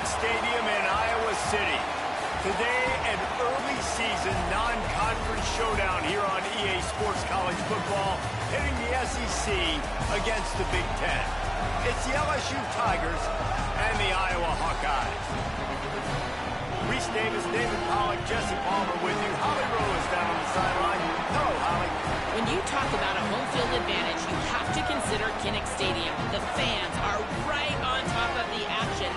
Stadium in Iowa City. Today, an early season non-conference showdown here on EA Sports College Football, hitting the SEC against the Big Ten. It's the LSU Tigers and the Iowa Hawkeyes. Reese Davis, David Pollack, Jesse Palmer with you. Holly Rowe is down on the sideline. Hello, Holly. When you talk about a home field advantage, you have to consider Kinnick Stadium. The fans are right on top of the action.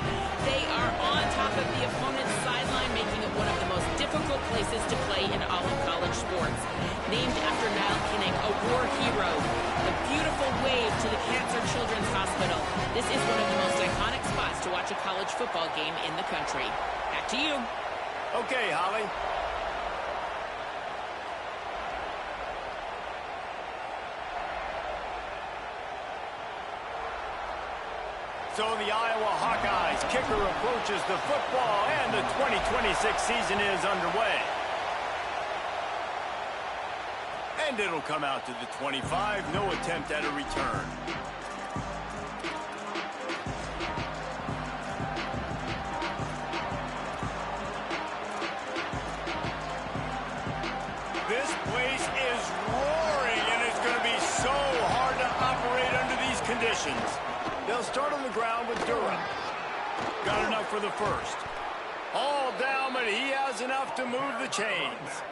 They are on top of the opponent's sideline, making it one of the most difficult places to play in all of college sports. Named after Niall Kinnick, a war hero, the beautiful wave to the Cancer Children's Hospital. This is one of the most iconic spots to watch a college football game in the country. Back to you. Okay, Holly. So the Iowa Hawkeyes kicker approaches the football, and the 2026 season is underway. And it'll come out to the 25. No attempt at a return. This place is roaring, and it's going to be so hard to operate under these conditions. They'll start on the ground with Durham. Got enough for the first. All down, but he has enough to move the chains.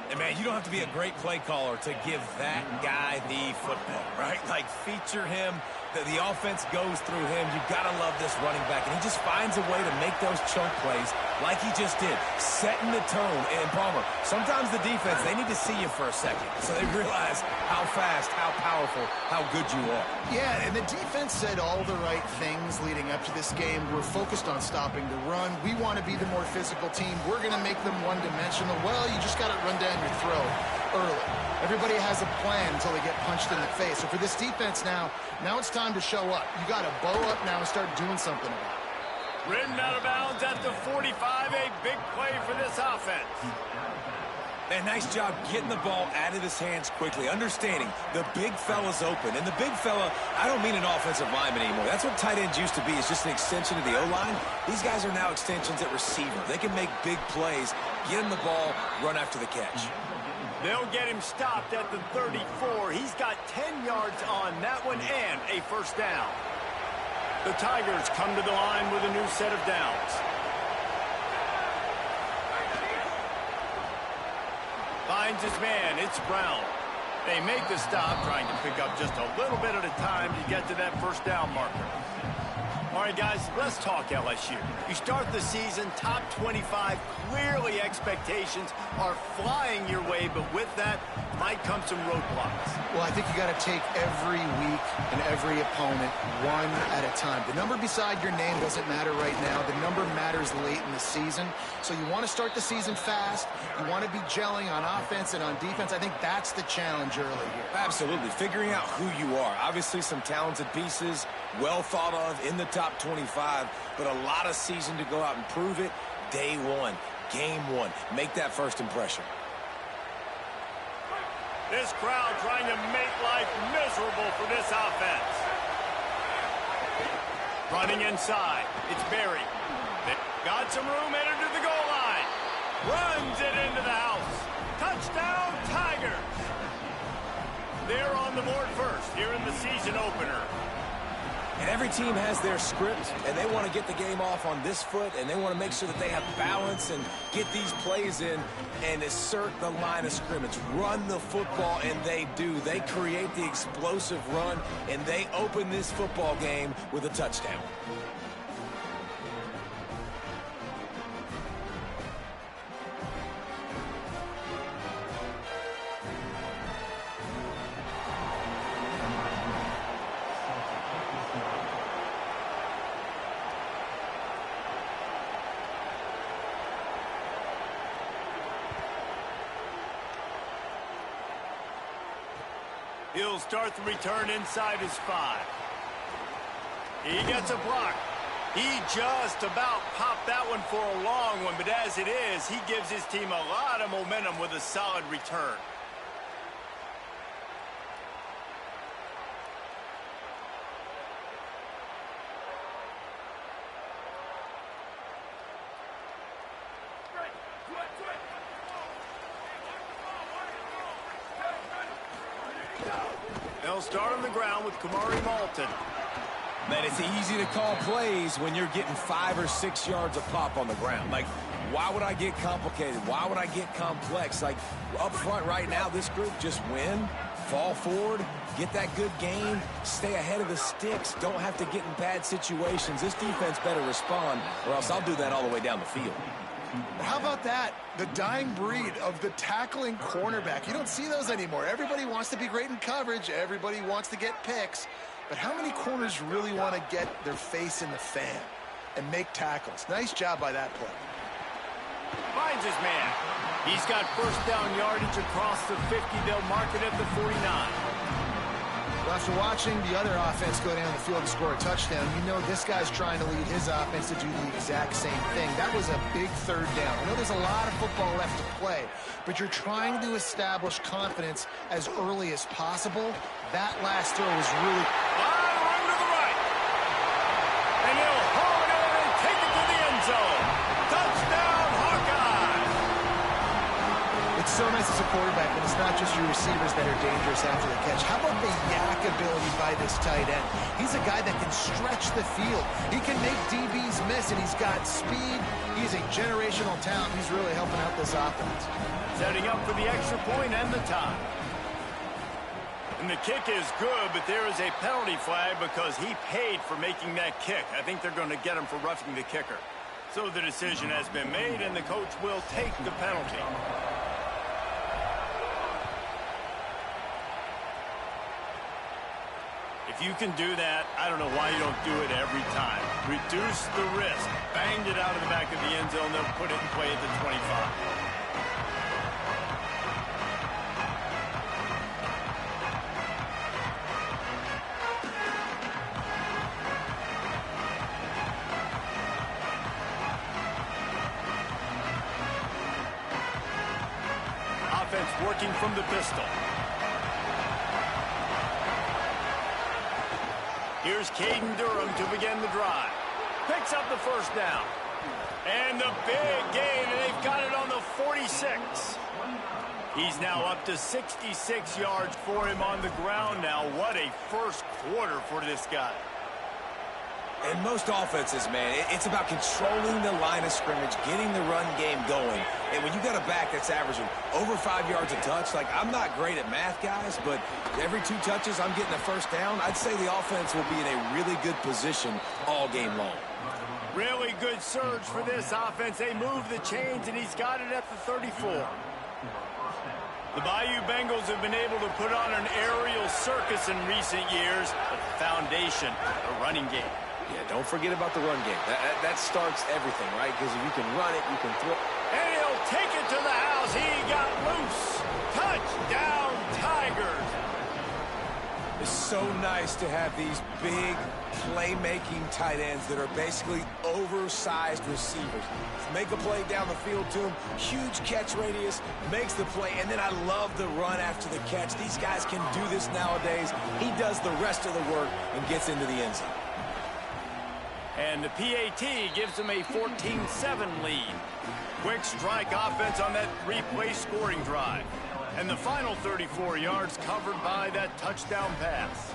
And, man, you don't have to be a great play caller to give that guy the football, right? Like, feature him. The offense goes through him. You've got to love this running back. And he just finds a way to make those chunk plays like he just did, setting the tone. And, Palmer, sometimes the defense, they need to see you for a second so they realize how fast, how powerful, how good you are. Yeah, and the defense said all the right things leading up to this game. We're focused on stopping the run. We want to be the more physical team. We're going to make them one-dimensional. Well, you just got to run down your throat early. Everybody has a plan until they get punched in the face. So for this defense now it's time to show up. You got to bow up now and start doing something about it. Ridden out of bounds at the 45, a big play for this offense. Man, nice job getting the ball out of his hands quickly, understanding the big fella's open. And the big fella, I don't mean an offensive lineman anymore. That's what tight ends used to be, is just an extension of the O-line. These guys are now extensions at receiver. They can make big plays, get him the ball, run after the catch. They'll get him stopped at the 34. He's got 10 yards on that one and a first down. The Tigers come to the line with a new set of downs. Finds his man. It's Brown. They make the stop, trying to pick up just a little bit at a time to get to that first down marker. All right, guys, let's talk LSU. You start the season top 25. Clearly, expectations are flying your way, but with that might come some roadblocks. Well, I think you got to take every week and every opponent one at a time. The number beside your name doesn't matter right now. The number matters late in the season. So you want to start the season fast. You want to be gelling on offense and on defense. I think that's the challenge early here. Absolutely. Figuring out who you are. Obviously, some talented pieces, well thought of in the top 25, but a lot of season to go out and prove it. Day one, game one. Make that first impression. This crowd trying to make life miserable for this offense. Running inside. It's Berry. Got some room, headed to the goal line. Runs it into the house. Touchdown, Tigers. They're on the board first here in the season opener. And every team has their script, and they want to get the game off on this foot, and they want to make sure that they have balance and get these plays in and assert the line of scrimmage. Run the football, and they do. They create the explosive run, and they open this football game with a touchdown. He'll start the return inside his 5. He gets a block. He just about popped that one for a long one, but as it is, he gives his team a lot of momentum with a solid return. They'll start on the ground with Kamari Malton. Man, it's easy to call plays when you're getting 5 or 6 yards a pop on the ground. Like, why would I get complicated? Why would I get complex? Like, up front right now, this group just win, fall forward, get that good gain, stay ahead of the sticks, don't have to get in bad situations. This defense better respond, or else I'll do that all the way down the field. How about that? The dying breed of the tackling cornerback. You don't see those anymore. Everybody wants to be great in coverage. Everybody wants to get picks. But how many corners really want to get their face in the fan and make tackles? Nice job by that play. Finds his man. He's got first down yardage across the 50. They'll mark it at the 49. Well, after watching the other offense go down the field and score a touchdown, you know this guy's trying to lead his offense to do the exact same thing. That was a big third down. I know there's a lot of football left to play, but you're trying to establish confidence as early as possible. That last throw was really... Run to the right. And he'll haul it in and take it to the end zone. Touchdown, Hawkeye. It's so nice as a quarterback when it's not just your receivers that are dangerous after the catch. How about the yak ability by this tight end? He's a guy that can stretch the field. He can make DBs miss, and he's got speed. He's a generational talent. He's really helping out this offense. Setting up for the extra point and the tie. And the kick is good, but there is a penalty flag because he paid for making that kick. I think they're going to get him for roughing the kicker. So the decision has been made, and the coach will take the penalty. If you can do that, I don't know why you don't do it every time. Reduce the risk. Banged it out of the back of the end zone. They'll put it in play at the 25. Offense working from the pistol. Here's Caden Durham to begin the drive. Picks up the first down. And the big gain, and they've got it on the 46. He's now up to 66 yards for him on the ground now. What a first quarter for this guy. And most offenses, man, it's about controlling the line of scrimmage, getting the run game going. And when you got a back that's averaging over 5 yards a touch, like, I'm not great at math, guys, but every 2 touches I'm getting a first down, I'd say the offense will be in a really good position all game long. Really good surge for this offense. They move the chains, and he's got it at the 34. The Bayou Bengals have been able to put on an aerial circus in recent years, but the foundation, the running game. Yeah, don't forget about the run game. That starts everything, right? Because if you can run it, you can throw. And he'll take it to the house. He got loose. Touchdown, Tigers. It's so nice to have these big playmaking tight ends that are basically oversized receivers. Make a play down the field to him, huge catch radius, makes the play, and then I love the run after the catch. These guys can do this nowadays. He does the rest of the work and gets into the end zone. And the PAT gives them a 14-7 lead. Quick strike offense on that 3-play scoring drive. And the final 34 yards covered by that touchdown pass.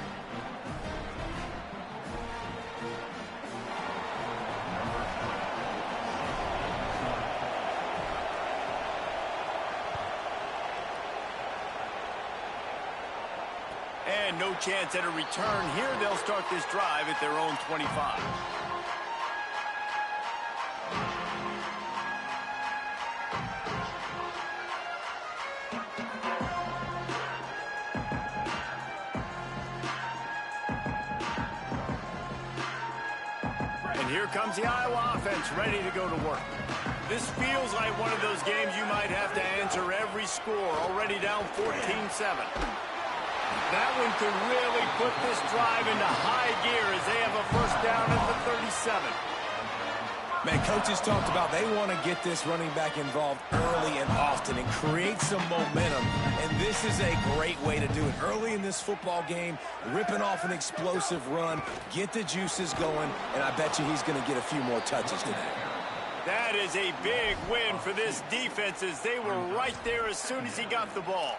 And no chance at a return here. They'll start this drive at their own 25. Here comes the Iowa offense ready to go to work. This feels like one of those games you might have to answer every score, already down 14-7. That one could really put this drive into high gear as they have a first down at the 37. Man, coaches talked about they want to get this running back involved early and often and create some momentum. And this is a great way to do it. Early in this football game, ripping off an explosive run, get the juices going, and I bet you he's going to get a few more touches today. That is a big win for this defense as they were right there as soon as he got the ball.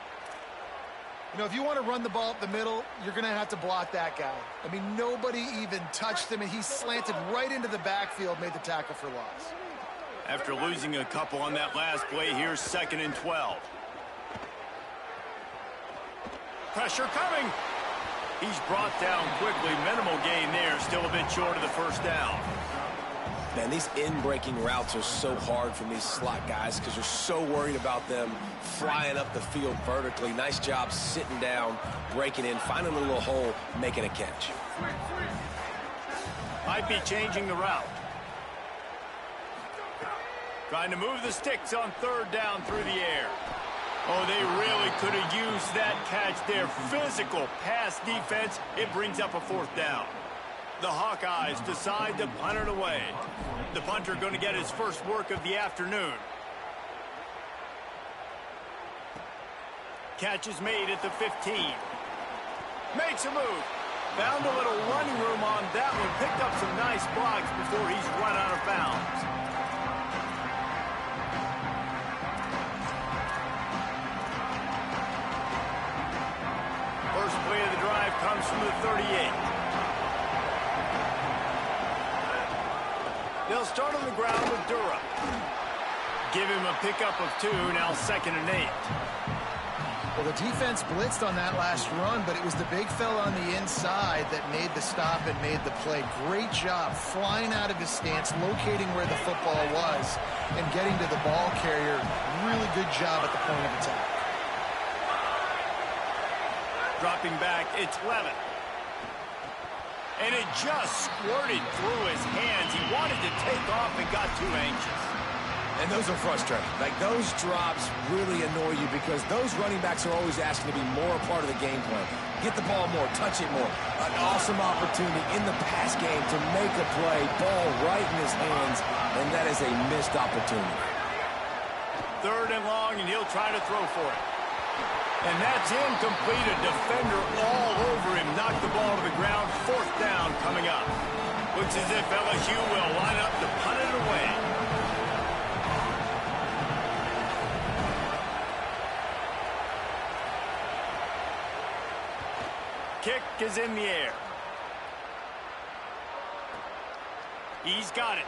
You know, if you want to run the ball up the middle, you're going to have to block that guy. I mean, nobody even touched him, and he slanted right into the backfield, made the tackle for loss. After losing a couple on that last play, here's 2nd and 12. Pressure coming. He's brought down quickly. Minimal gain there. Still a bit short of the first down. Man, these in-breaking routes are so hard from these slot guys because you're so worried about them flying up the field vertically. Nice job sitting down, breaking in, finding a little hole, making a catch. Might be changing the route. Trying to move the sticks on 3rd down through the air. Oh, they really could have used that catch there. Physical pass defense. It brings up a 4th down. The Hawkeyes decide to punt it away. The punter going to get his first work of the afternoon. Catch is made at the 15. Makes a move. Found a little running room on that one. Picked up some nice blocks before he's run out of bounds. First play of the drive comes from the 38. They'll start on the ground with Dura. Give him a pickup of 2, now 2nd and 8. Well, the defense blitzed on that last run, but it was the big fella on the inside that made the stop and made the play. Great job flying out of his stance, locating where the football was, and getting to the ball carrier. Really good job at the point of attack. Dropping back, it's Levitt. And it just squirted through his hands. He wanted to take off and got too anxious. And those are frustrating. Like, those drops really annoy you because those running backs are always asking to be more a part of the game plan. Get the ball more, touch it more. An awesome opportunity in the pass game to make a play, ball right in his hands, and that is a missed opportunity. 3rd and long, and he'll try to throw for it. And that's incomplete. A defender all over him. Knocked the ball to the ground. 4th down coming up. Looks as if LSU will line up to punt it away. Kick is in the air. He's got it.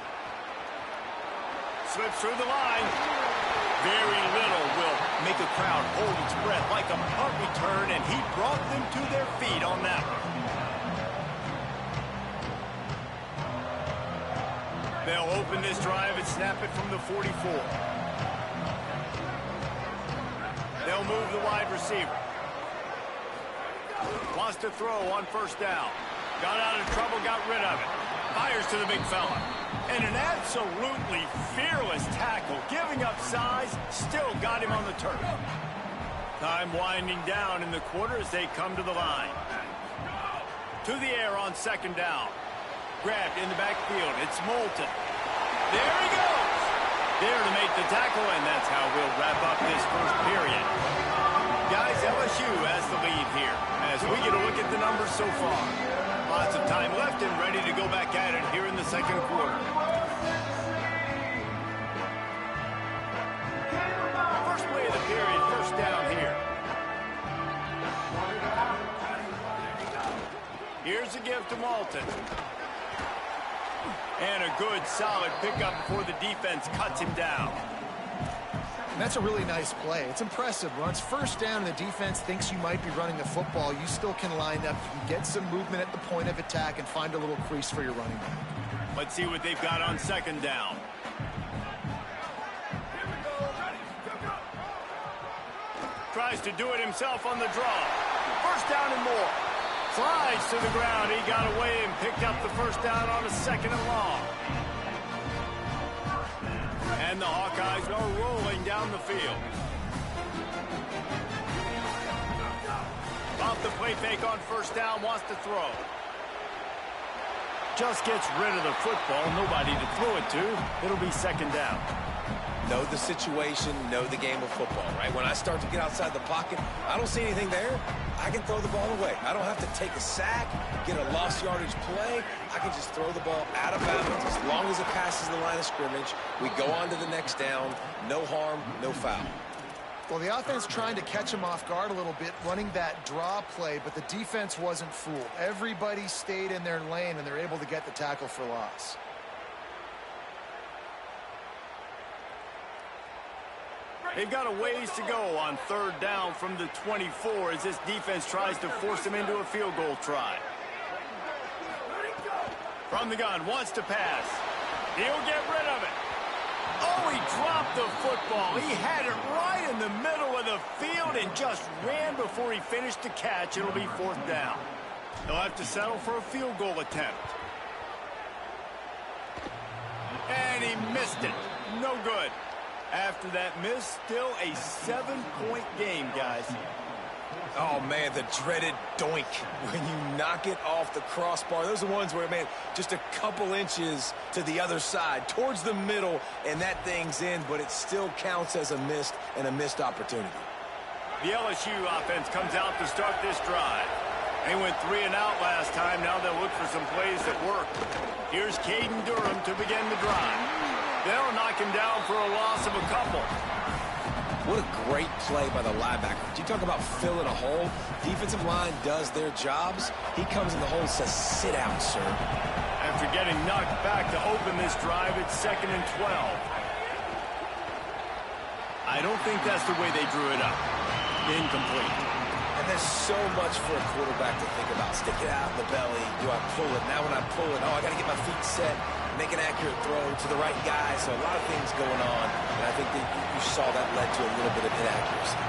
Slips through the line. Very little will make a crowd hold its breath like a punt return, and he brought them to their feet on that one. They'll open this drive and snap it from the 44. They'll move the wide receiver. Wants to throw on 1st down. Got out of trouble, got rid of it. Fires to the big fella. And an absolutely fearless tackle. Giving up size, still got him on the turf. Time winding down in the quarter as they come to the line. To the air on 2nd down. Grabbed in the backfield. It's Moulton. There he goes. There to make the tackle, and that's how we'll wrap up this first period. Guys, LSU has the lead here as we get a look at the numbers so far. Lots of time left and ready to go back at it here in the 2nd quarter. First play of the period, 1st down here. Here's a give to Moulton. And a good, solid pickup before the defense cuts him down. And that's a really nice play. It's impressive. Runs 1st down, and the defense thinks you might be running the football. You still can line up. You can get some movement at the point of attack and find a little crease for your running back. Let's see what they've got on 2nd down. Tries to do it himself on the draw. 1st down and more. Slides to the ground. He got away and picked up the 1st down on a 2nd and long. And the Hawkeyes are rolling down the field. Off the play fake on 1st down, wants to throw. Just gets rid of the football, nobody to throw it to. It'll be 2nd down. Know the situation, know the game of football, right? When I start to get outside the pocket, I don't see anything there. I can throw the ball away. I don't have to take a sack, get a lost yardage play. I can just throw the ball out of bounds as long as it passes the line of scrimmage. We go on to the next down. No harm, no foul. Well, the offense trying to catch him off guard a little bit, running that draw play, but the defense wasn't fooled. Everybody stayed in their lane, and they're able to get the tackle for loss. They've got a ways to go on third down from the 24 as this defense tries to force them into a field goal try. From the gun, wants to pass. He'll get rid of it. Oh, he dropped the football. He had it right in the middle of the field and just ran before he finished the catch. It'll be fourth down. They'll have to settle for a field goal attempt. And he missed it. No good. After that miss, still a 7-point game, guys. Oh, man, the dreaded doink when you knock it off the crossbar. Those are the ones where, man, just a couple inches to the other side, towards the middle, and that thing's in, but it still counts as a missed opportunity. The LSU offense comes out to start this drive. They went 3 and out last time. Now they'll look for some plays that work. Here's Caden Durham to begin the drive. They'll knock him down for a loss of a couple. What a great play by the linebacker. You talk about filling a hole. Defensive line does their jobs. He comes in the hole and says, sit down, sir. After getting knocked back to open this drive, it's 2nd and 12. I don't think that's the way they drew it up. Incomplete. And there's so much for a quarterback to think about. Stick it out in the belly. Do I pull it? Now when I pull it, I got to get my feet set. Make an accurate throw to the right guy. So a lot of things going on. And I think that you saw that led to a little bit of inaccuracy.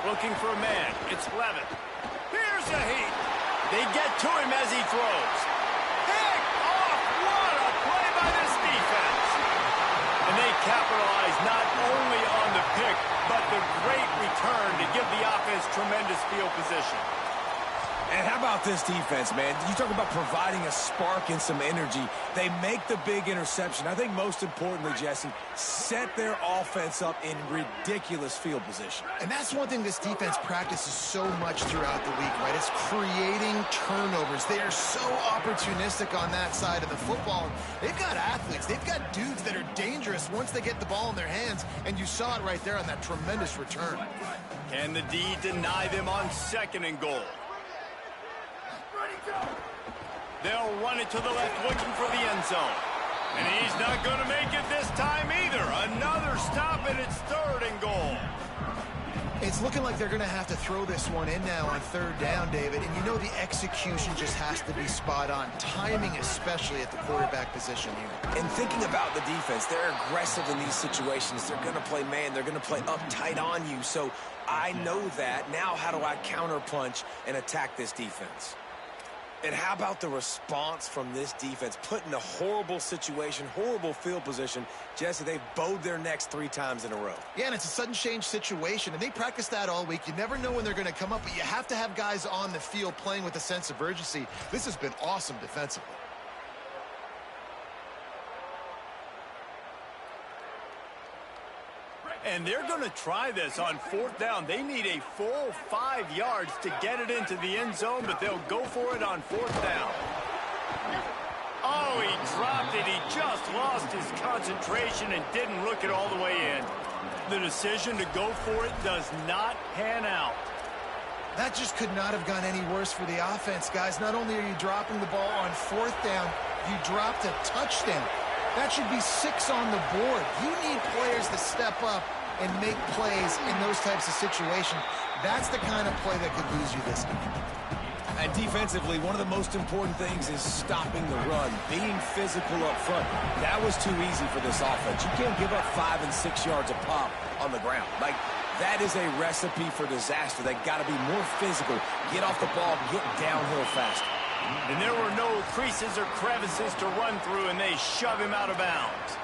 Looking for a man. It's Levin. Here's a heat. They get to him as he throws. Pick off. What a play by this defense. And they capitalize not only on the pick, but the great return to give the offense tremendous field position. And how about this defense, man? You talk about providing a spark and some energy. They make the big interception. I think most importantly, Jesse, set their offense up in ridiculous field position. And that's one thing this defense practices so much throughout the week, right? It's creating turnovers. They are so opportunistic on that side of the football. They've got athletes. They've got dudes that are dangerous once they get the ball in their hands, and you saw it right there on that tremendous return. Can the D deny them on 2nd and goal? They'll run it to the left, looking for the end zone. And he's not going to make it this time either. Another stop, and it's 3rd and goal. It's looking like they're going to have to throw this one in now on 3rd down, David. And you know the execution just has to be spot on. Timing, especially at the quarterback position here. And thinking about the defense, they're aggressive in these situations. They're going to play man. They're going to play uptight on you. So I know that. Now how do I counterpunch and attack this defense? And how about the response from this defense? Put in a horrible situation, horrible field position. Jesse, they've bowed their necks 3 times in a row. Yeah, and it's a sudden change situation, and they practice that all week. You never know when they're going to come up, but you have to have guys on the field playing with a sense of urgency. This has been awesome defensively. And they're going to try this on 4th down. They need a full 5 yards to get it into the end zone, but they'll go for it on 4th down. Oh, he dropped it. He just lost his concentration and didn't look it all the way in. The decision to go for it does not pan out. That just could not have gone any worse for the offense, guys. Not only are you dropping the ball on 4th down, you dropped a touchdown. That should be 6 on the board. You need players to step up and make plays in those types of situations. That's the kind of play that could lose you this game. And defensively, one of the most important things is stopping the run, being physical up front. That was too easy for this offense. You can't give up 5 and 6 yards a pop on the ground. Like, that is a recipe for disaster. They got to be more physical, get off the ball, get downhill faster. And there were no creases or crevices to run through, and they shove him out of bounds.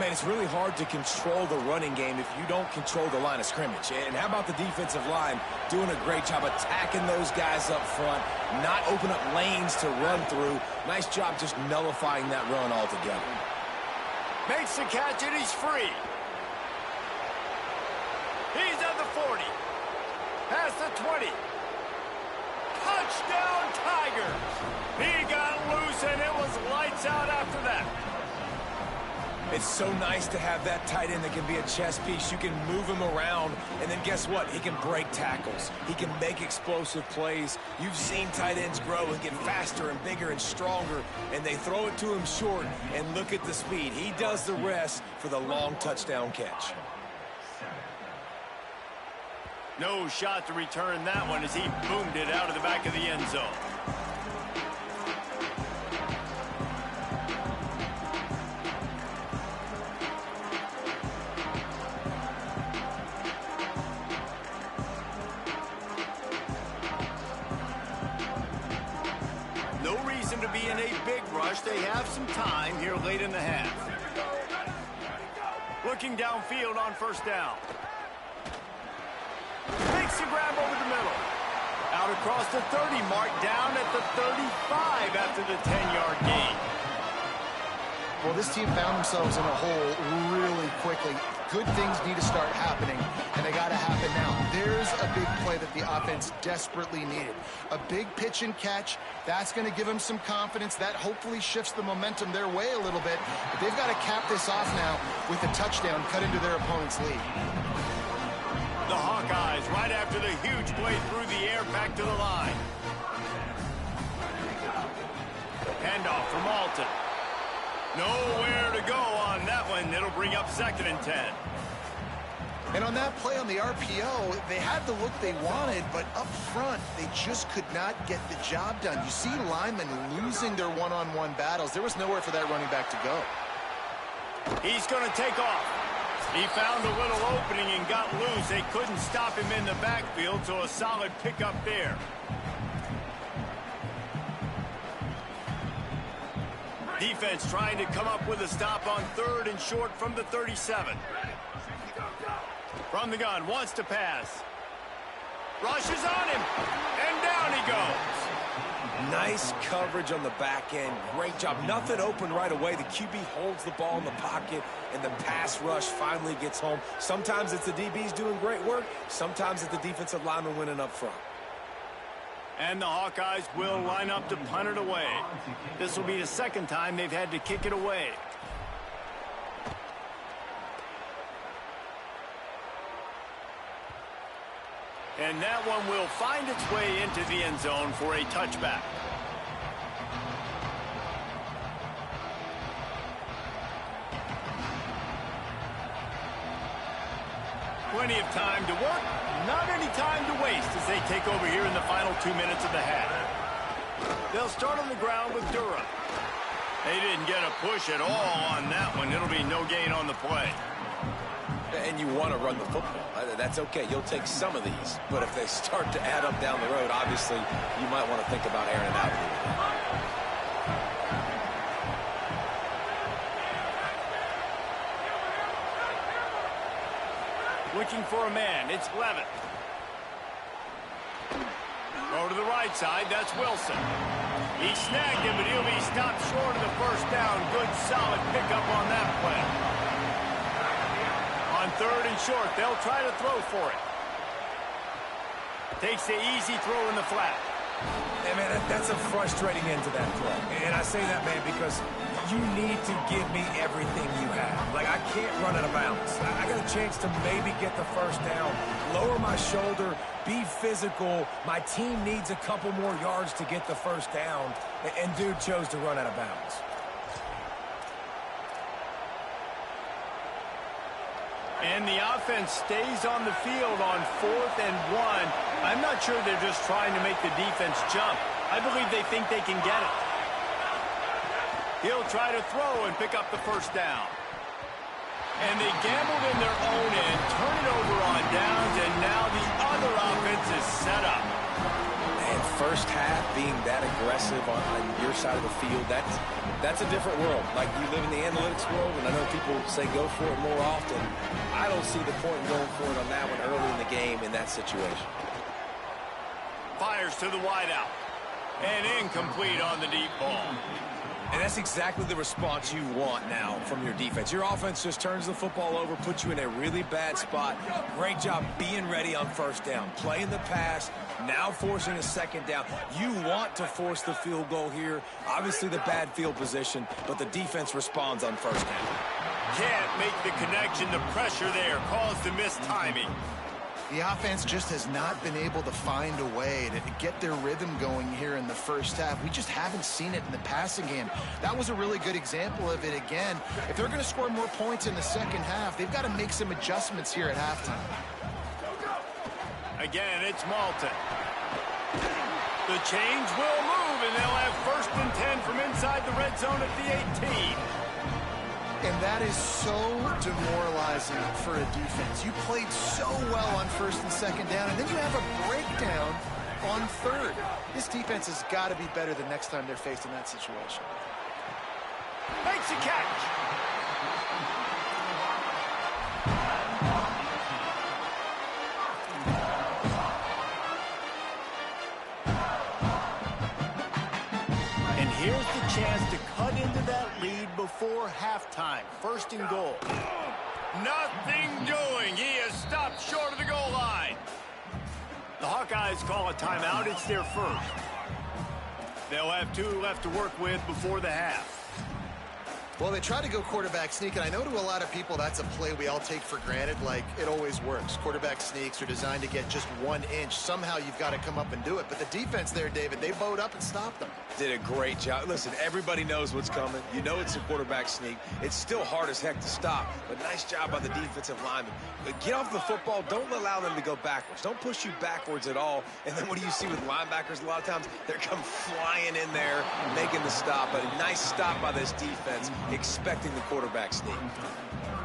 Man, it's really hard to control the running game if you don't control the line of scrimmage. And how about the defensive line doing a great job attacking those guys up front, not open up lanes to run through. Nice job just nullifying that run altogether. Makes the catch, and he's free. He's at the 40. Past the 20. Touchdown, Tigers! He got loose, and it was lights out after that. It's so nice to have that tight end that can be a chess piece. You can move him around, and then guess what? He can break tackles. He can make explosive plays. You've seen tight ends grow and get faster and bigger and stronger, and they throw it to him short, and look at the speed. He does the rest for the long touchdown catch. No shot to return that one as he boomed it out of the back of the end zone. No reason to be in a big rush. They have some time here late in the half. Looking downfield on first down. Makes a grab over the middle. Out across the 30, marked down at the 35 after the 10-yard gain. Well, this team found themselves in a hole really quickly. Good things need to start happening, and they got to happen now. There's a big play that the offense desperately needed. A big pitch and catch. That's going to give them some confidence. That hopefully shifts the momentum their way a little bit. But they've got to cap this off now with a touchdown cut into their opponent's lead. The Hawkeyes right after the huge play through the air back to the line. Handoff from Alton. Nowhere to go on that one. It'll bring up 2nd and 10. And on that play on the RPO, they had the look they wanted, but up front, they just could not get the job done. You see linemen losing their one-on-one battles. There was nowhere for that running back to go. He's going to take off. He found a little opening and got loose. They couldn't stop him in the backfield, so a solid pickup there. Defense trying to come up with a stop on 3rd and short from the 37. From the gun, wants to pass. Rushes on him, and down he goes. Nice coverage on the back end. Great job. Nothing open right away. The QB holds the ball in the pocket, and the pass rush finally gets home. Sometimes it's the DBs doing great work. Sometimes it's the defensive lineman winning up front. And the Hawkeyes will line up to punt it away. This will be the 2nd time they've had to kick it away. And that one will find its way into the end zone for a touchback. Plenty of time to work, not any time to waste as they take over here in the final 2 minutes of the half. They'll start on the ground with Durham. They didn't get a push at all on that one. It'll be no gain on the play. And you want to run the football. That's okay. You'll take some of these. But if they start to add up down the road, obviously, you might want to think about airing it out a little bit. Looking for a man. It's Levitt. Throw to the right side. That's Wilson. He snagged him, but he'll be stopped short of the first down. Good, solid pickup on that play. On 3rd and short, they'll try to throw for it. Takes the easy throw in the flat. Hey, man, that's a frustrating end to that play. And I say that, man, because you need to give me everything you have. Like, I can't run out of bounds. I got a chance to maybe get the first down, lower my shoulder, be physical. My team needs a couple more yards to get the first down. And dude chose to run out of bounds. And the offense stays on the field on 4th and 1. I'm not sure they're just trying to make the defense jump. I believe they think they can get it. He'll try to throw and pick up the first down. And they gambled in their own end, turn it over on downs, and now the other offense is set up. And first half being that aggressive on your side of the field, that's a different world. Like, you live in the analytics world, and I know people say go for it more often. I don't see the point in going for it on that one early in the game in that situation. Fires to the wideout. And incomplete on the deep ball. And that's exactly the response you want now from your defense. Your offense just turns the football over, puts you in a really bad spot. Great job being ready on first down, playing the pass, now forcing a second down. You want to force the field goal here. Obviously the bad field position, but the defense responds on first down. Can't make the connection. The pressure there caused the mistiming. The offense just has not been able to find a way to get their rhythm going here in the first half. We just haven't seen it in the passing game. That was a really good example of it again. If they're going to score more points in the second half, they've got to make some adjustments here at halftime. Again, it's Malton. The change will move, and they'll have 1st and 10 from inside the red zone at the 18. And that is so demoralizing for a defense. You played so well on 1st and 2nd down, and then you have a breakdown on 3rd. This defense has got to be better the next time they're faced in that situation. Makes a catch. And here's the chance to cut into that lead before halftime. 1st and goal. Nothing doing. He is stopped short of the goal line. The Hawkeyes call a timeout. It's their first. They'll have 2 left to work with before the half. Well, they try to go quarterback sneak, and I know to a lot of people that's a play we all take for granted, like it always works. Quarterback sneaks are designed to get just 1 inch. Somehow you've got to come up and do it. But the defense there, David, they bowed up and stopped them. Did a great job. Listen, everybody knows what's coming. You know it's a quarterback sneak. It's still hard as heck to stop, but nice job by the defensive lineman. But get off the football. Don't allow them to go backwards. Don't push you backwards at all. And then what do you see with linebackers a lot of times? They're come flying in there, making the stop. But a nice stop by this defense, expecting the quarterback sneak.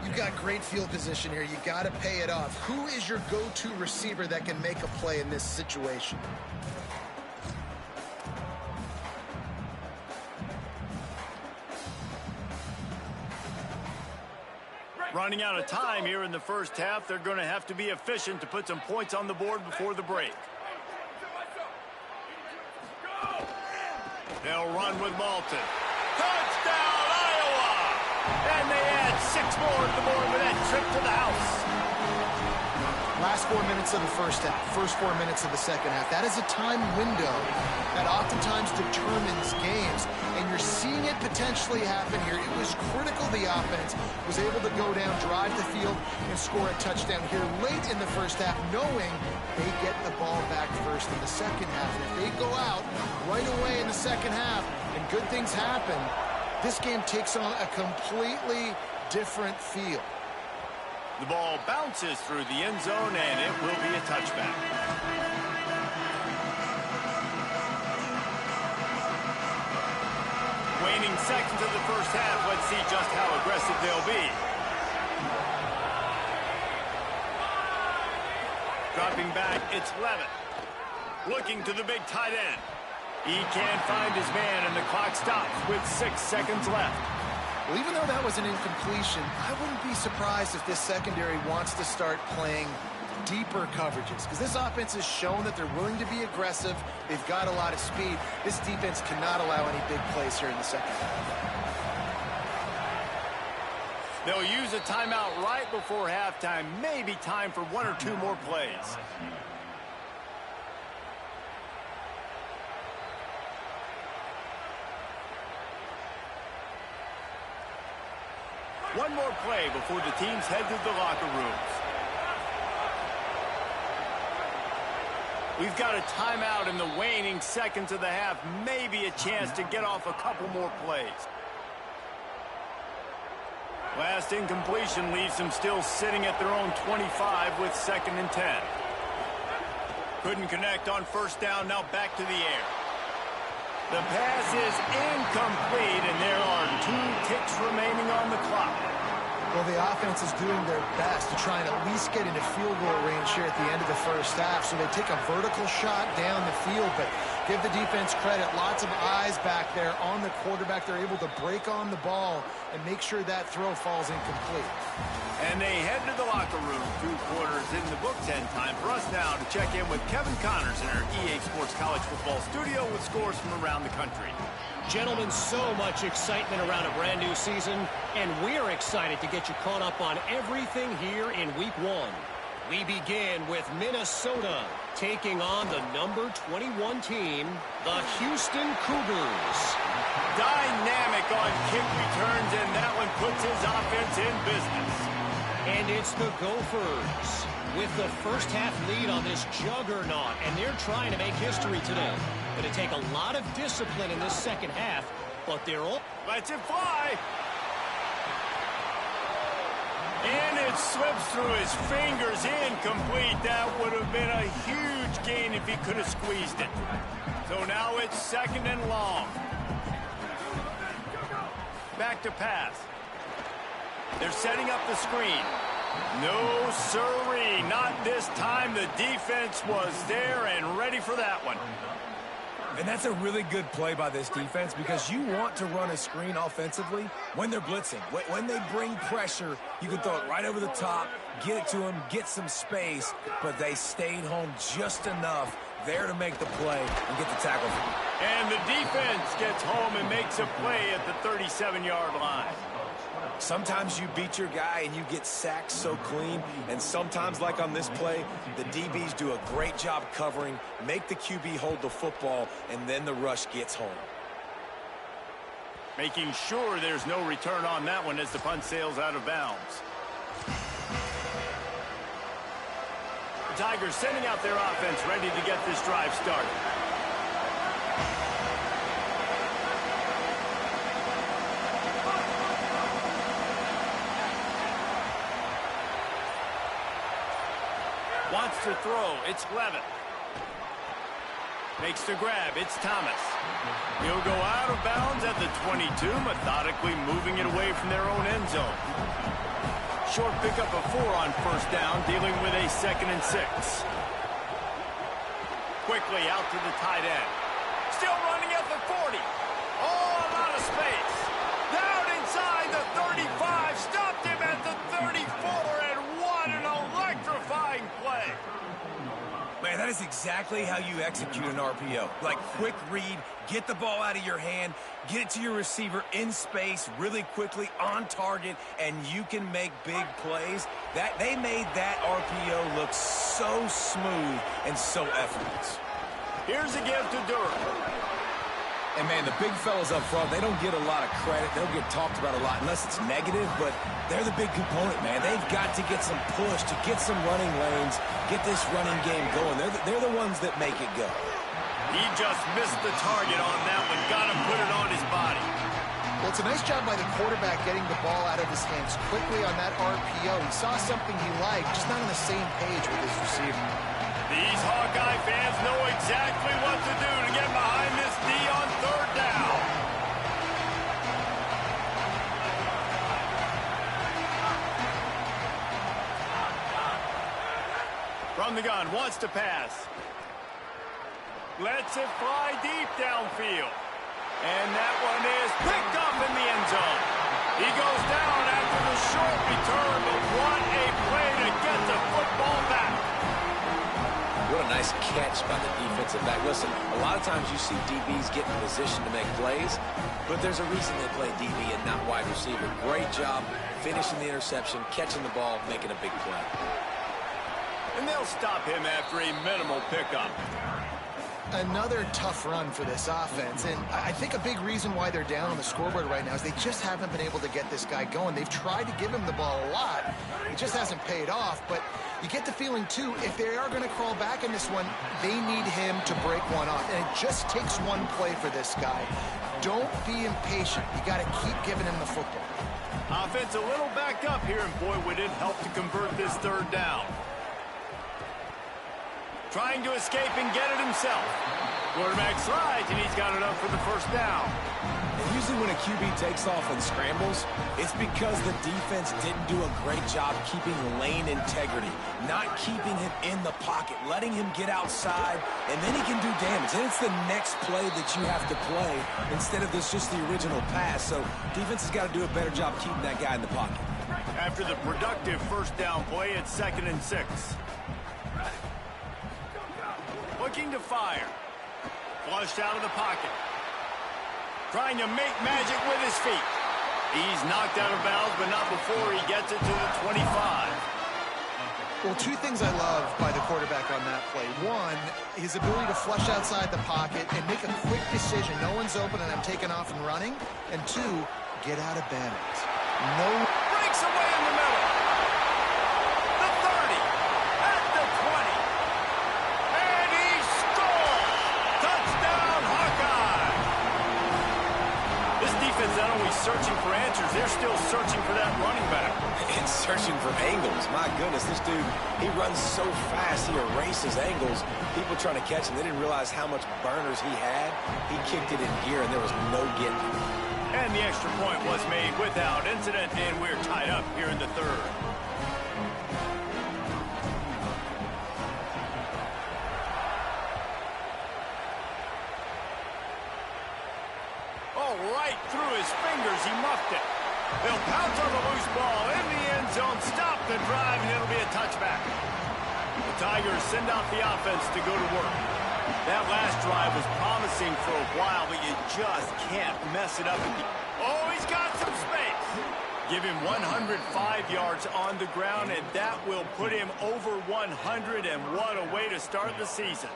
You've got great field position here. You got to pay it off. Who is your go-to receiver that can make a play in this situation? Running out of time here in the first half. They're going to have to be efficient to put some points on the board before the break. They'll run with Malton. Touchdown, Iowa! And they add 6 more at the board with that trip to the house. Last 4 minutes of the first half, first 4 minutes of the second half. That is a time window that oftentimes determines games, and you're seeing it potentially happen here. It was critical the offense was able to go down, drive the field, and score a touchdown here late in the first half, knowing they get the ball back first in the second half. And if they go out right away in the second half and good things happen, this game takes on a completely different feel. The ball bounces through the end zone, and it will be a touchback. Waning seconds of the first half. Let's see just how aggressive they'll be. Dropping back, it's Levitt. Looking to the big tight end. He can't find his man, and the clock stops with 6 seconds left. Well, even though that was an incompletion, I wouldn't be surprised if this secondary wants to start playing deeper coverages, because this offense has shown that they're willing to be aggressive. They've got a lot of speed. This defense cannot allow any big plays here in the second half. They'll use a timeout right before halftime. Maybe time for 1 or 2 more plays. One more play before the teams head to the locker rooms. We've got a timeout in the waning seconds of the half. Maybe a chance to get off a couple more plays. Last incompletion leaves them still sitting at their own 25 with 2nd and 10. Couldn't connect on first down. Now back to the air. The pass is incomplete, and there are 2 ticks remaining on the clock. Well, the offense is doing their best to try and at least get into field goal range here at the end of the first half. So they take a vertical shot down the field, but give the defense credit. Lots of eyes back there on the quarterback. They're able to break on the ball and make sure that throw falls incomplete. And they head to the locker room. 2 quarters in the books, and time for us now to check in with Kevin Connors in our EA Sports College Football studio with scores from around the country. Gentlemen, so much excitement around a brand new season, and we're excited to get you caught up on everything here in Week 1. We begin with Minnesota taking on the number 21 team, the Houston Cougars. Dynamic on kick returns, and that one puts his offense in business. And it's the Gophers with the first half lead on this juggernaut, and they're trying to make history today. Going to take a lot of discipline in this second half, but they're all... Lets it fly. And it slips through his fingers, incomplete. That would have been a huge gain if he could have squeezed it. So now it's 2nd and long. Back to pass. They're setting up the screen. No sirree, not this time. The defense was there and ready for that one. And that's a really good play by this defense because you want to run a screen offensively when they're blitzing. When they bring pressure, you can throw it right over the top, get it to them, get some space, but they stayed home just enough there to make the play and get the tackle. And the defense gets home and makes a play at the 37-yard line. Sometimes you beat your guy and you get sacked so clean, and sometimes, like on this play, the DBs do a great job covering, make the QB hold the football, and then the rush gets home. Making sure there's no return on that one as the punt sails out of bounds. The Tigers sending out their offense ready to get this drive started. Wants to throw. It's Levitt. Makes the grab. It's Thomas. He'll go out of bounds at the 22, methodically moving it away from their own end zone. Short pickup of 4 on first down, dealing with a 2nd and 6. Quickly out to the tight end. Still running at the 40. All out of space. Down inside the 35. Stopped him at the 34, and what an electrifying play. Man, that is exactly how you execute an RPO. Like, quick read, get the ball out of your hand, get it to your receiver in space really quickly on target, and you can make big plays. They made that RPO look so smooth and so effortless. Here's a give to Durham. And, man, the big fellas up front, they don't get a lot of credit. They'll get talked about a lot unless it's negative, but they're the big component, man. They've got to get some push, to get some running lanes, get this running game going. They're the ones that make it go. He just missed the target on that one. Got to put it on his body. Well, it's a nice job by the quarterback getting the ball out of his hands quickly on that RPO. He saw something he liked, just not on the same page with his receiver. These Hawkeye fans know exactly what to do to get behind this D on 3rd down. From the gun, wants to pass. Lets it fly deep downfield. And that one is picked up in the end zone. He goes down after the short return, but what a play to get the football back. What a nice catch by the defensive back. Listen, a lot of times you see DBs get in position to make plays, but there's a reason they play DB and not wide receiver. Great job finishing the interception, catching the ball, making a big play. And they'll stop him after a minimal pickup. Another tough run for this offense, and I think a big reason why they're down on the scoreboard right now is they just haven't been able to get this guy going. They've tried to give him the ball a lot. It just hasn't paid off, but you get the feeling, too, if they are going to crawl back in this one, they need him to break one off, and it just takes one play for this guy. Don't be impatient. You got to keep giving him the football. Offense a little back up here, and boy, would it help to convert this 3rd down. Trying to escape and get it himself. Quarterback slides, and he's got it up for the first down. Usually when a QB takes off and scrambles, it's because the defense didn't do a great job keeping lane integrity, not keeping him in the pocket, letting him get outside, and then he can do damage. And it's the next play that you have to play instead of just the original pass. So defense has got to do a better job keeping that guy in the pocket. After the productive first down play, it's 2nd and 6. Looking to fire. Flushed out of the pocket. Trying to make magic with his feet. He's knocked out of bounds, but not before he gets it to the 25. Well, two things I love by the quarterback on that play. One, his ability to flush outside the pocket and make a quick decision. No one's open and I'm taking off and running. And two, get out of bounds. No. Breaks away in the middle. The 30. At the 20. And he scores! Touchdown, Hawkeye! This defense not only searching for answers, they're still searching for that running back. And searching for angles. My goodness, this dude, he runs so fast, he erases angles. People trying to catch him, they didn't realize how much burners he had. He kicked it in gear, and there was no getting it. And the extra point was made without incident, and we're tied up here in the 3rd. Oh, right through his fingers, he muffed it. They'll pounce on the loose ball in the end zone, stop the drive, and it'll be a touchback. The Tigers send out the offense to go to work. That last drive was promising for a while, but you just can't mess it up. Oh, he's got some space. Give him 105 yards on the ground, and that will put him over 100, and what a way to start the season.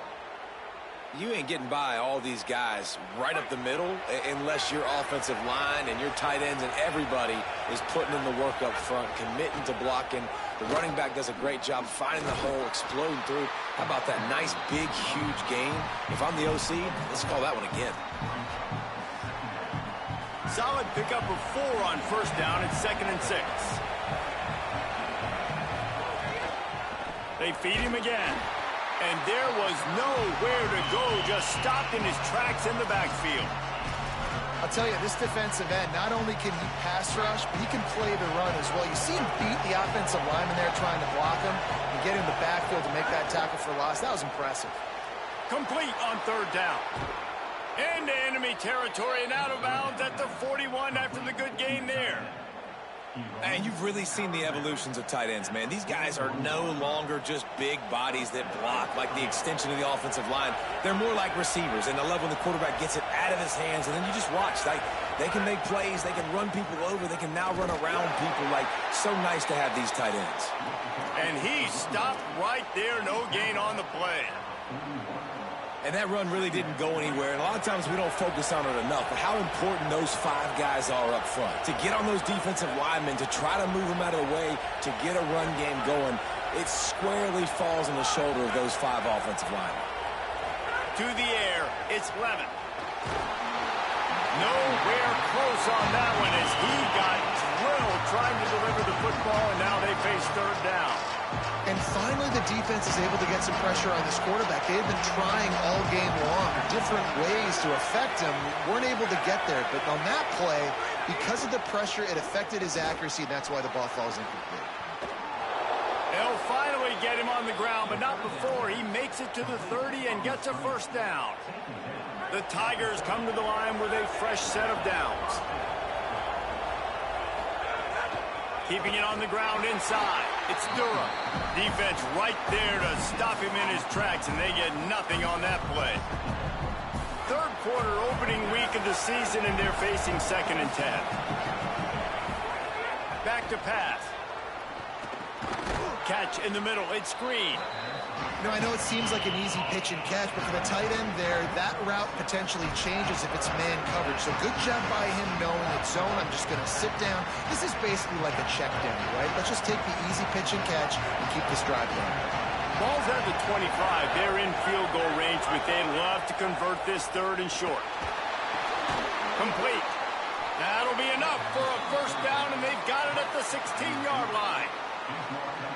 You ain't getting by all these guys right up the middle unless your offensive line and your tight ends and everybody is putting in the work up front, committing to blocking. The running back does a great job finding the hole, exploding through. How about that nice, big, huge gain? If I'm the OC, let's call that one again. Solid pickup of 4 on first down. It's 2nd and 6. They feed him again. And there was nowhere to go, just stopped in his tracks in the backfield. I'll tell you, this defensive end, not only can he pass rush, but he can play the run as well. You see him beat the offensive lineman there trying to block him and get in the backfield to make that tackle for loss. That was impressive. Complete on 3rd down. Into enemy territory and out of bounds at the 41 after the good game there. And you've really seen the evolutions of tight ends, man. These guys are no longer just big bodies that block like the extension of the offensive line. They're more like receivers, and I love when the quarterback gets it out of his hands, and then you just watch. They can make plays. They can run people over. They can now run around people. So nice to have these tight ends. And he stopped right there. No gain on the play. And that run really didn't go anywhere. And a lot of times we don't focus on it enough. But how important those 5 guys are up front. To get on those defensive linemen, to try to move them out of the way, to get a run game going, it squarely falls on the shoulder of those 5 offensive linemen. To the air, it's Levin. Nowhere close on that one as he got drilled trying to deliver the football, and now they face 3rd down. And finally, the defense is able to get some pressure on this quarterback. They've been trying all game long, different ways to affect him. Weren't able to get there. But on that play, because of the pressure, it affected his accuracy, and that's why the ball falls incomplete. They'll finally get him on the ground, but not before he makes it to the 30 and gets a first down. The Tigers come to the line with a fresh set of downs. Keeping it on the ground inside. It's Durham. Defense right there to stop him in his tracks, and they get nothing on that play. 3rd quarter opening week of the season, and they're facing 2nd and 10. Back to pass. Catch in the middle. It's screen. I know it seems like an easy pitch and catch, but for the tight end there, that route potentially changes if it's man coverage. So good job by him knowing it's zone. I'm just going to sit down. This is basically like a check down, right? Let's just take the easy pitch and catch and keep this drive going. Ball's at the 25. They're in field goal range, but they'd love to convert this 3rd and short. Complete. That'll be enough for a first down, and they've got it at the 16-yard line.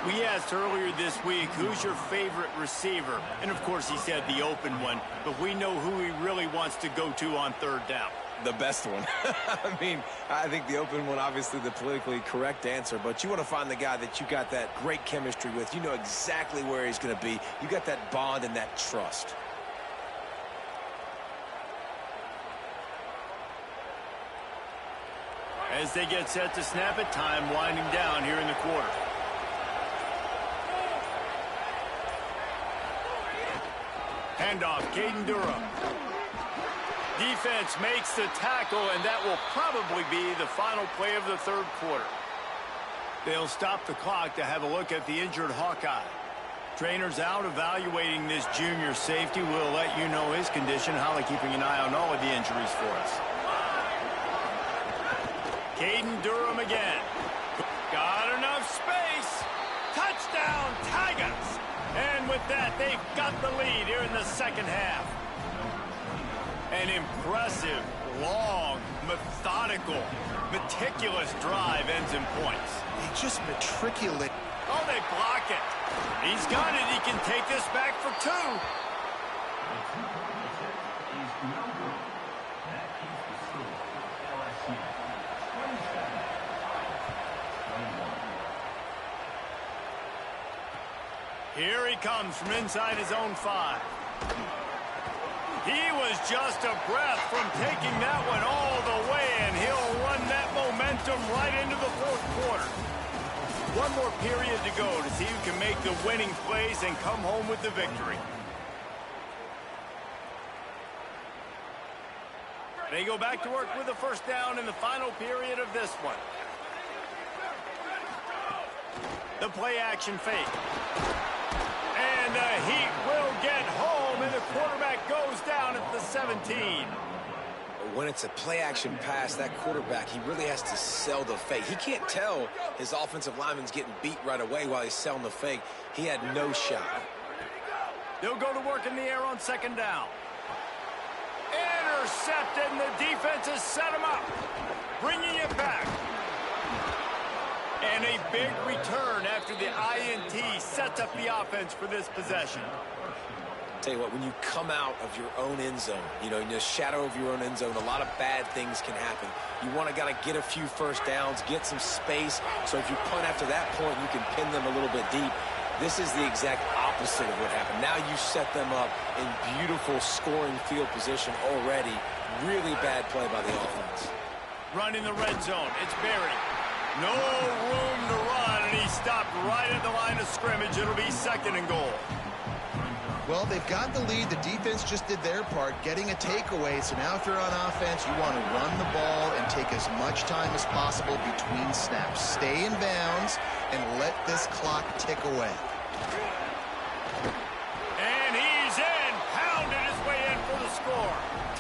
We asked earlier this week, who's your favorite receiver? And, of course, he said the open one, but we know who he really wants to go to on 3rd down. The best one. I mean, I think the open one, obviously the politically correct answer, but you want to find the guy that you got that great chemistry with. You know exactly where he's going to be. You got that bond and that trust. As they get set to snap it, time winding down here in the quarter. Handoff, Caden Durham. Defense makes the tackle, and that will probably be the final play of the third quarter. They'll stop the clock to have a look at the injured Hawkeye. Trainers out evaluating this junior safety. We'll let you know his condition. Holly keeping an eye on all of the injuries for us. Caden Durham again. Got enough space. Touchdown, Tigers. And with that, they've got the lead here in the second half. An impressive, long, methodical, meticulous drive ends in points. They just matriculate. Oh, they block it. He's got it. He can take this back for two. Here he comes from inside his own 5. He was just a breath from taking that one all the way, and he'll run that momentum right into the fourth quarter. One more period to go to see who can make the winning plays and come home with the victory. They go back to work with a first down in the final period of this one. The play action fake. And the Heat will get home, and the quarterback goes down at the 17. When it's a play-action pass, that quarterback, he really has to sell the fake. He can't tell his offensive lineman's getting beat right away while he's selling the fake. He had no shot. They'll go to work in the air on second down. Intercepted, and the defense has set him up. Bringing it back. And a big return after the INT sets up the offense for this possession. Tell you what, when you come out of your own end zone, you know, in the shadow of your own end zone, a lot of bad things can happen. You want to get a few first downs, get some space, so if you punt after that point, you can pin them a little bit deep. This is the exact opposite of what happened. Now you set them up in beautiful scoring field position already. Really bad play by the offense. Run in the red zone. It's Barry. No room to run, and he stopped right at the line of scrimmage. It'll be second and goal. Well, they've got the lead. The defense just did their part, getting a takeaway. So now if you're on offense, you want to run the ball and take as much time as possible between snaps. Stay in bounds and let this clock tick away. And he's in. Pounded his way in for the score.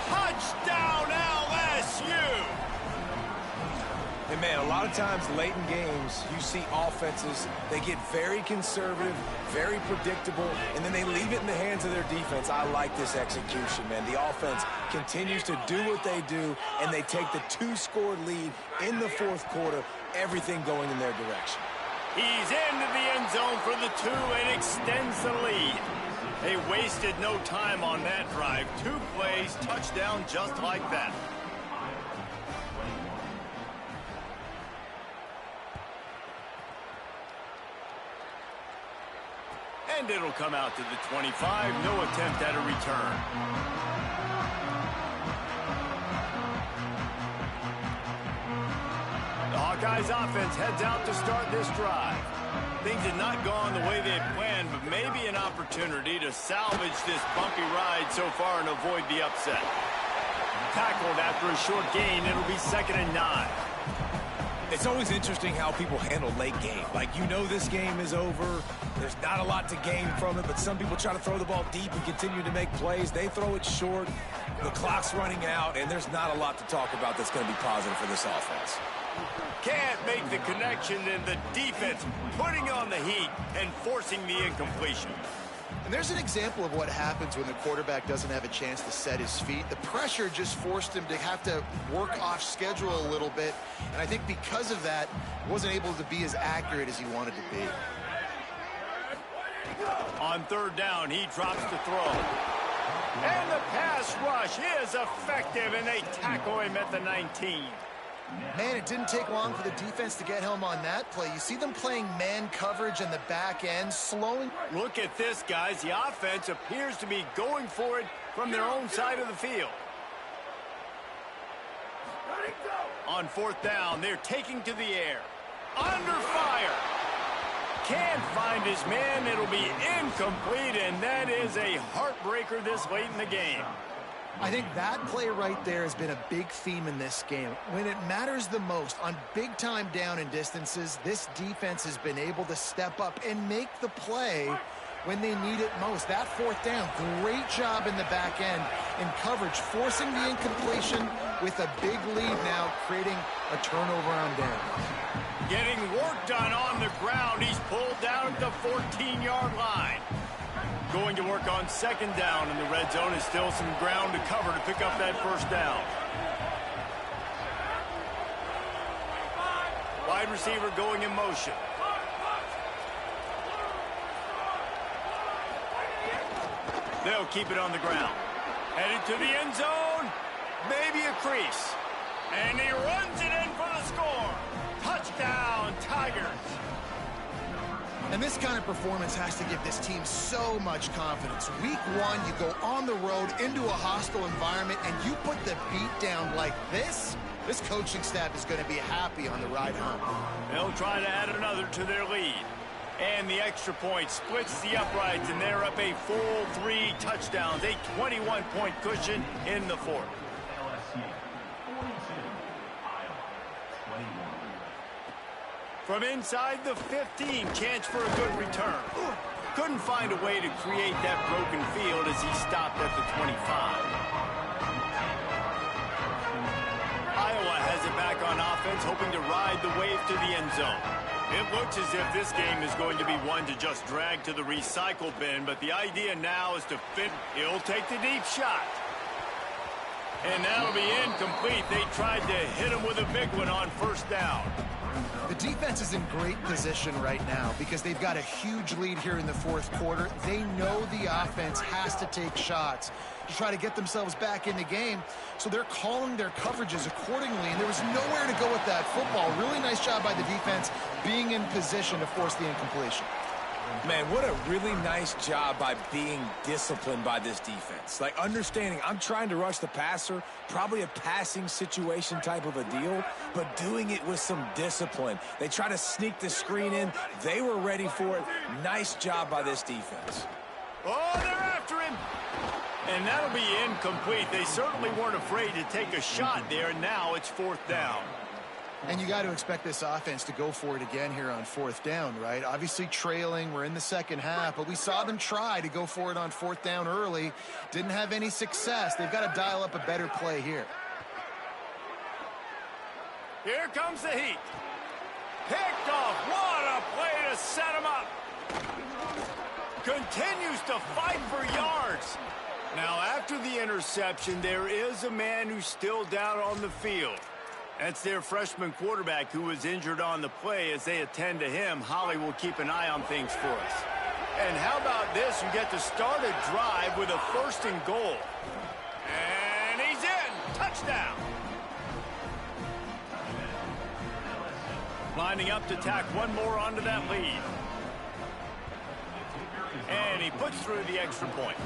Touchdown, LSU. And, man, a lot of times late in games, you see offenses, they get very conservative, very predictable, and then they leave it in the hands of their defense. I like this execution, man. The offense continues to do what they do, and they take the 2-score lead in the fourth quarter, everything going in their direction. He's into the end zone for the 2 and extends the lead. They wasted no time on that drive. 2 plays, touchdown just like that. And it'll come out to the 25. No attempt at a return. The Hawkeyes offense heads out to start this drive. Things had not gone the way they had planned, but maybe an opportunity to salvage this bumpy ride so far and avoid the upset. Tackled after a short gain. It'll be second and 9. It's always interesting how people handle late game. Like, you know this game is over. There's not a lot to gain from it, but some people try to throw the ball deep and continue to make plays. They throw it short. The clock's running out, and there's not a lot to talk about that's going to be positive for this offense. Can't make the connection, and the defense putting on the heat and forcing the incompletion. And there's an example of what happens when the quarterback doesn't have a chance to set his feet. The pressure just forced him to have to work off schedule a little bit. And I think because of that, wasn't able to be as accurate as he wanted to be. On third down, he drops to throw. And the pass pass rush is effective, and they tackle him at the 19. Man, it didn't take long for the defense to get home on that play. You see them playing man coverage in the back end, slowing. Look at this, guys. The offense appears to be going for it from their own side of the field. On fourth down, they're taking to the air. Under fire. Can't find his man. It'll be incomplete, and that is a heartbreaker this late in the game. I think that play right there has been a big theme in this game. When it matters the most, on big-time down and distances, this defense has been able to step up and make the play when they need it most. That fourth down, great job in the back end in coverage, forcing the incompletion with a big lead now, creating a turnover on downs. Getting work done on the ground. He's pulled down at the 14-yard line. Going to work on second down in the red zone. Is still some ground to cover to pick up that first down. Wide receiver going in motion. They'll keep it on the ground. Headed to the end zone. Maybe a crease. And he runs it in for the score. Touchdown, Tigers. And this kind of performance has to give this team so much confidence. Week one, you go on the road into a hostile environment, and you put the beat down like this. This coaching staff is going to be happy on the ride home. They'll try to add another to their lead. And the extra point splits the uprights, and they're up a full 3 touchdowns, a 21-point cushion in the fourth. From inside the 15, chance for a good return. Couldn't find a way to create that broken field as he stopped at the 25. Iowa has it back on offense, hoping to ride the wave to the end zone. It looks as if this game is going to be one to just drag to the recycle bin, but the idea now is to fit. He'll take the deep shot. And that'll be incomplete. They tried to hit him with a big one on first down. The defense is in great position right now because they've got a huge lead here in the fourth quarter. They know the offense has to take shots to try to get themselves back in the game, so they're calling their coverages accordingly, and there was nowhere to go with that football. Really nice job by the defense being in position to force the incompletion. Man, what a really nice job by being disciplined by this defense. Like, understanding I'm trying to rush the passer, probably a passing situation type of a deal, but doing it with some discipline. They try to sneak the screen in. They were ready for it. Nice job by this defense. Oh, they're after him. And that'll be incomplete. They certainly weren't afraid to take a shot there, and now it's fourth down. And you got to expect this offense to go for it again here on fourth down, right? Obviously trailing, we're in the second half, but we saw them try to go for it on fourth down early. Didn't have any success. They've got to dial up a better play here. Here comes the heat. Picked off. What a play to set him up. Continues to fight for yards. Now, after the interception, there is a man who's still down on the field. That's their freshman quarterback who was injured on the play. As they attend to him, Holly will keep an eye on things for us. And how about this? You get to start a drive with a first and goal. And he's in. Touchdown. Lining up to tack one more onto that lead. And he puts through the extra point.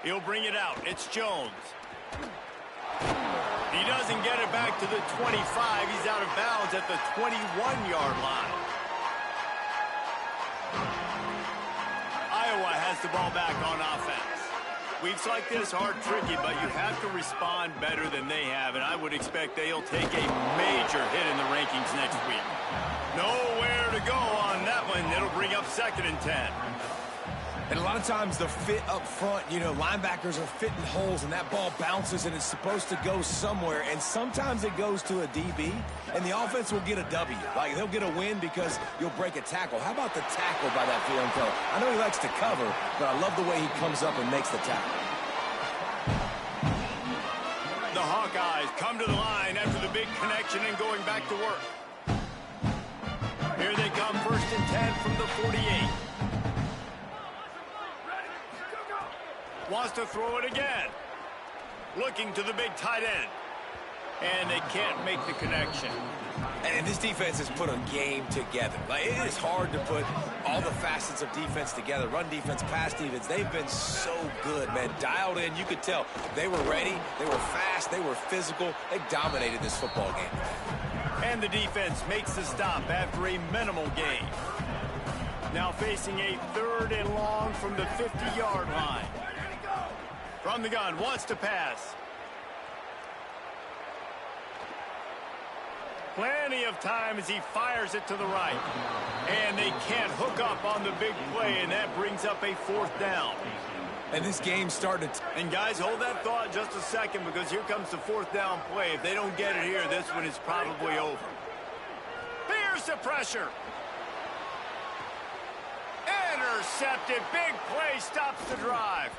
He'll bring it out. It's Jones. He doesn't get it back to the 25. He's out of bounds at the 21-yard line. Iowa has the ball back on offense. Weeks like this are tricky, but you have to respond better than they have, and I would expect they'll take a major hit in the rankings next week. Nowhere to go on that one. It'll bring up second and 10. And a lot of times the fit up front, you know, linebackers are fitting holes and that ball bounces and it's supposed to go somewhere. And sometimes it goes to a DB and the offense will get a W. Like, they'll get a win because you'll break a tackle. How about the tackle by that field coach? I know he likes to cover, but I love the way he comes up and makes the tackle. the Hawkeyes come to the line after the big connection and going back to work. Here they come, 1st and 10 from the 48. Wants to throw it again. Looking to the big tight end. And they can't make the connection. And this defense has put a game together. Like, it is hard to put all the facets of defense together. Run defense, pass defense. They've been so good, man. Dialed in. You could tell they were ready. They were fast. They were physical. They dominated this football game. And the defense makes the stop after a minimal gain. Now facing a 3rd and long from the 50-yard line. From the gun, wants to pass. Plenty of time as he fires it to the right. And they can't hook up on the big play, and that brings up a 4th down. And this game started. And guys, hold that thought just a second, because here comes the 4th down play. If they don't get it here, this one is probably over. Here's the pressure. Intercepted. Big play stops the drive.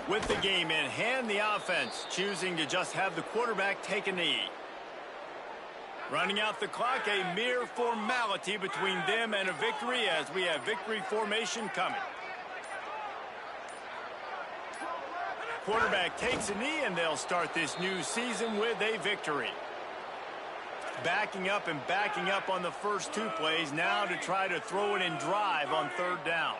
With the game in hand, the offense choosing to just have the quarterback take a knee. Running out the clock, a mere formality between them and a victory as we have victory formation coming. Quarterback takes a knee, and they'll start this new season with a victory. Backing up and backing up on the first 2 plays, now to try to throw it and drive on 3rd down.